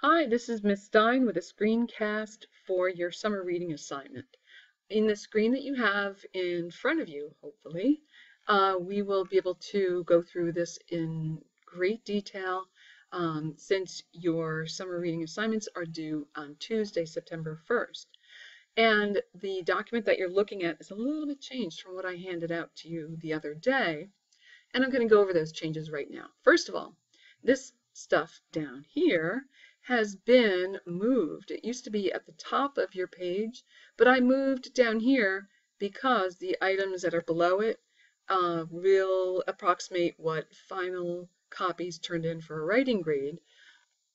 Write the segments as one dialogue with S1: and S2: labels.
S1: Hi, this is Miss Stein with a screencast for your summer reading assignment. In the screen that you have in front of you, hopefully, we will be able to go through this in great detail since your summer reading assignments are due on Tuesday, September 1st. And the document that you're looking at is a little bit changed from what I handed out to you the other day. And I'm going to go over those changes right now. First of all, this stuff down here has been moved. It used to be at the top of your page, but I moved down here because the items that are below it will approximate what final copies turned in for a writing grade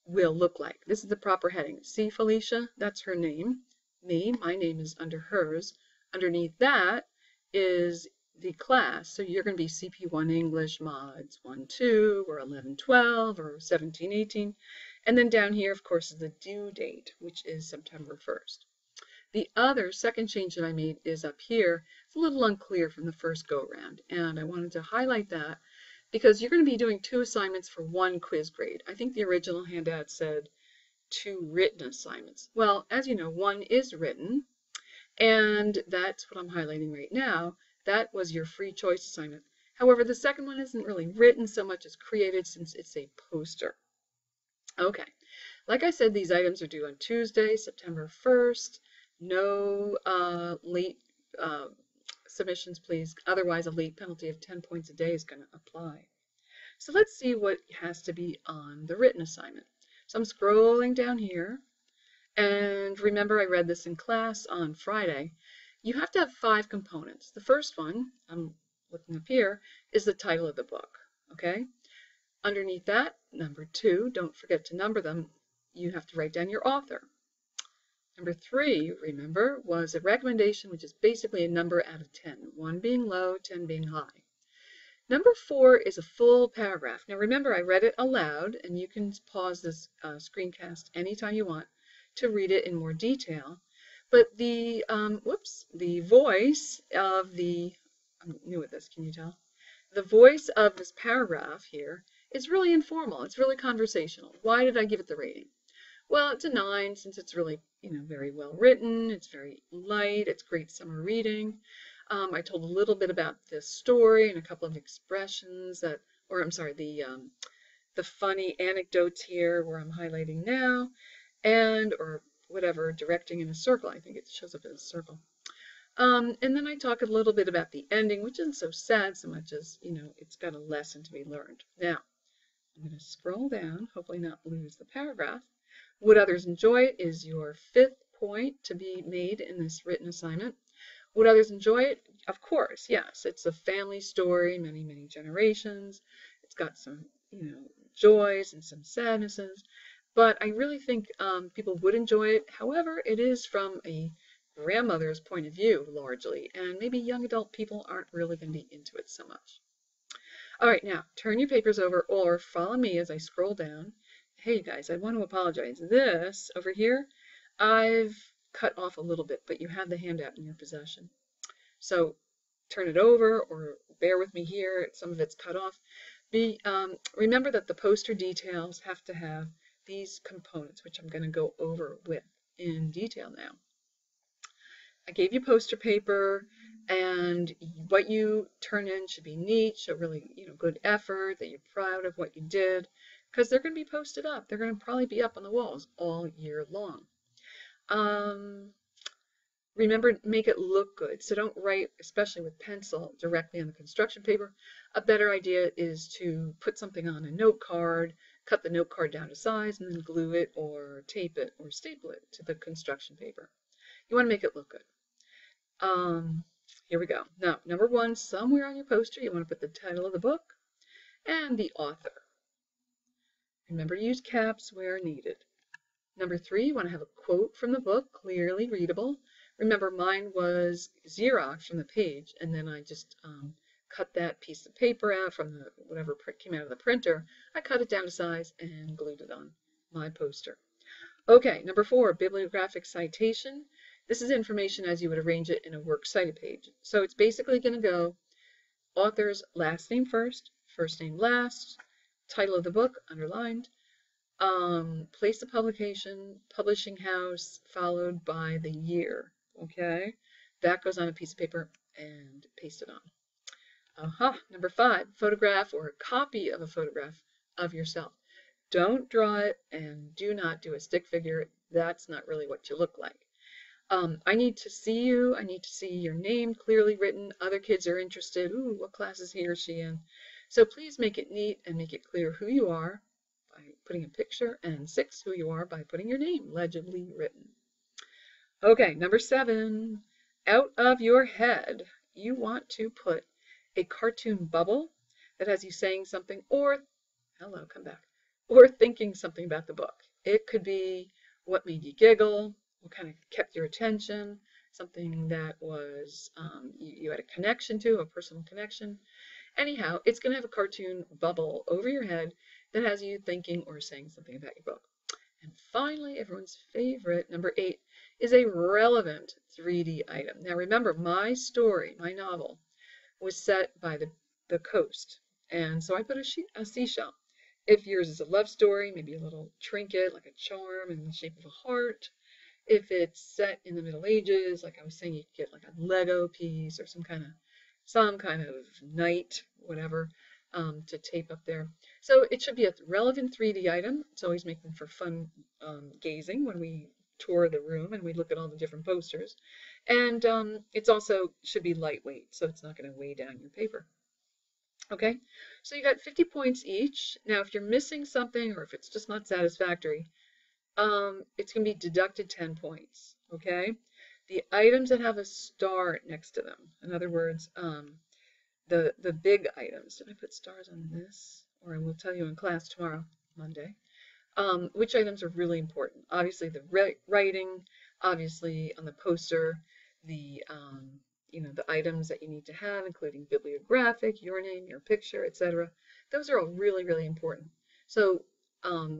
S1: will look like. This is the proper heading. See Felicia? That's her name. My name is under hers. Underneath that is the class. So you're going to be CP1 English Mods 1-2 or 11-12 or 17-18. And then down here, of course, is the due date, which is September 1st. The other second change that I made is up here. It's a little unclear from the first go around, and I wanted to highlight that because you're going to be doing 2 assignments for 1 quiz grade. I think the original handout said 2 written assignments. Well, as you know, 1 is written, and that's what I'm highlighting right now. That was your free choice assignment. However, the second one isn't really written so much as created since it's a poster. Okay, like I said, these items are due on Tuesday, September 1st. No late submissions, please. Otherwise, a late penalty of 10 points a day is going to apply. So let's see what has to be on the written assignment. So I'm scrolling down here. And remember, I read this in class on Friday. You have to have 5 components. The first one, I'm looking up here, is the title of the book. Okay? Underneath that, number 2, don't forget to number them. You have to write down your author. Number 3, remember, was a recommendation, which is basically a number out of 10. 1 being low, 10 being high. Number 4 is a full paragraph. Now remember, I read it aloud, and you can pause this screencast anytime you want to read it in more detail. But the voice of the, I'm new at this, can you tell? The voice of this paragraph here is really informal. It's really conversational. Why did I give it the rating? Well, it's a 9 since it's really, very well written. It's very light. It's great summer reading. I told a little bit about this story and a couple of expressions that, or I'm sorry, the funny anecdotes here where I'm highlighting now, and or whatever, directing in a circle. I think it shows up as a circle. And then I talk a little bit about the ending, which isn't so sad so much as, it's got a lesson to be learned. Now, I'm going to scroll down, hopefully not lose the paragraph. Would others enjoy it is your 5th point to be made in this written assignment. Would others enjoy it? Of course, yes. It's a family story, many, many generations. It's got some, joys and some sadnesses. But I really think people would enjoy it. However, it is from a grandmother's point of view, largely, and maybe young adult people aren't really going to be into it so much. All right, now, turn your papers over or follow me as I scroll down. Hey, you guys, I want to apologize. This over here, I've cut off a little bit, but you have the handout in your possession. So turn it over or bear with me here. Some of it's cut off. Remember that the poster details have to have these components, which I'm going to go over with in detail now. I gave you poster paper, and what you turn in should be neat, show really, good effort, that you're proud of what you did, because they're going to be posted up. They're going to probably be up on the walls all year long. Remember, make it look good. So don't write, especially with pencil, directly on the construction paper. A better idea is to put something on a note card, cut the note card down to size, and then glue it or tape it or staple it to the construction paper. You want to make it look good. Here we go. Now, number 1, somewhere on your poster, you want to put the title of the book and the author. Remember to use caps where needed. Number 3, you want to have a quote from the book, clearly readable. Remember, mine was Xerox from the page, and then I just cut that piece of paper out from the whatever came out of the printer. I cut it down to size and glued it on my poster. Okay, number 4, bibliographic citation. This is information as you would arrange it in a works cited page. So it's basically going to go author's last name first name last, title of the book underlined, Place the publishing house, followed by the year. Okay, that goes on a piece of paper and paste it on. Number 5, photograph or a copy of a photograph of yourself. Don't draw it and do not do a stick figure. That's not really what you look like. I need to see you. I need to see your name clearly written. Other kids are interested. Ooh, what class is he or she in? So please make it neat and make it clear who you are by putting a picture, and 6, who you are by putting your name legibly written. Okay, number 7, out of your head. You want to put a cartoon bubble that has you saying something, or, hello, come back, or thinking something about the book. It could be what made you giggle, what kind of kept your attention, something that was you had a connection to, a personal connection. Anyhow, it's going to have a cartoon bubble over your head that has you thinking or saying something about your book. And finally, everyone's favorite, number 8, is a relevant 3D item. Now remember, my story, my novel, was set by the coast. And so I put a seashell. If yours is a love story, maybe a little trinket, like a charm in the shape of a heart. If it's set in the Middle Ages, like I was saying, you could get like a Lego piece or some kind of knight, whatever, to tape up there. So it should be a relevant 3D item. It's always making for fun gazing when we tour the room and we look at all the different posters. And it's also should be lightweight, so it's not going to weigh down your paper. Okay, so you got 50 points each. Now, if you're missing something or if it's just not satisfactory, it's going to be deducted 10 points. Okay, the items that have a star next to them, in other words, the big items. Did I put stars on this? Or I will tell you in class tomorrow, Monday. Which items are really important? Obviously, the writing. Obviously, on the poster, the the items that you need to have, including bibliographic, your name, your picture, etc. Those are all really, really important. So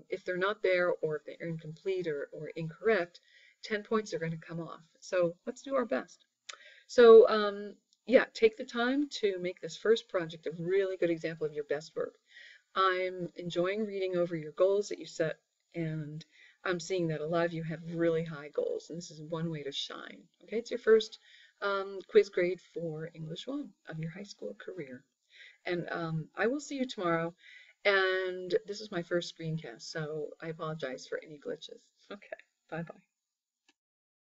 S1: if they're not there, or if they're incomplete or incorrect, 10 points are going to come off. So let's do our best. So yeah, take the time to make this first project a really good example of your best work. I'm enjoying reading over your goals that you set, and I'm seeing that a lot of you have really high goals, and this is one way to shine. Okay, it's your first quiz grade for English 1 of your high school career. And I will see you tomorrow, and this is my first screencast, so I apologize for any glitches. Okay, bye-bye.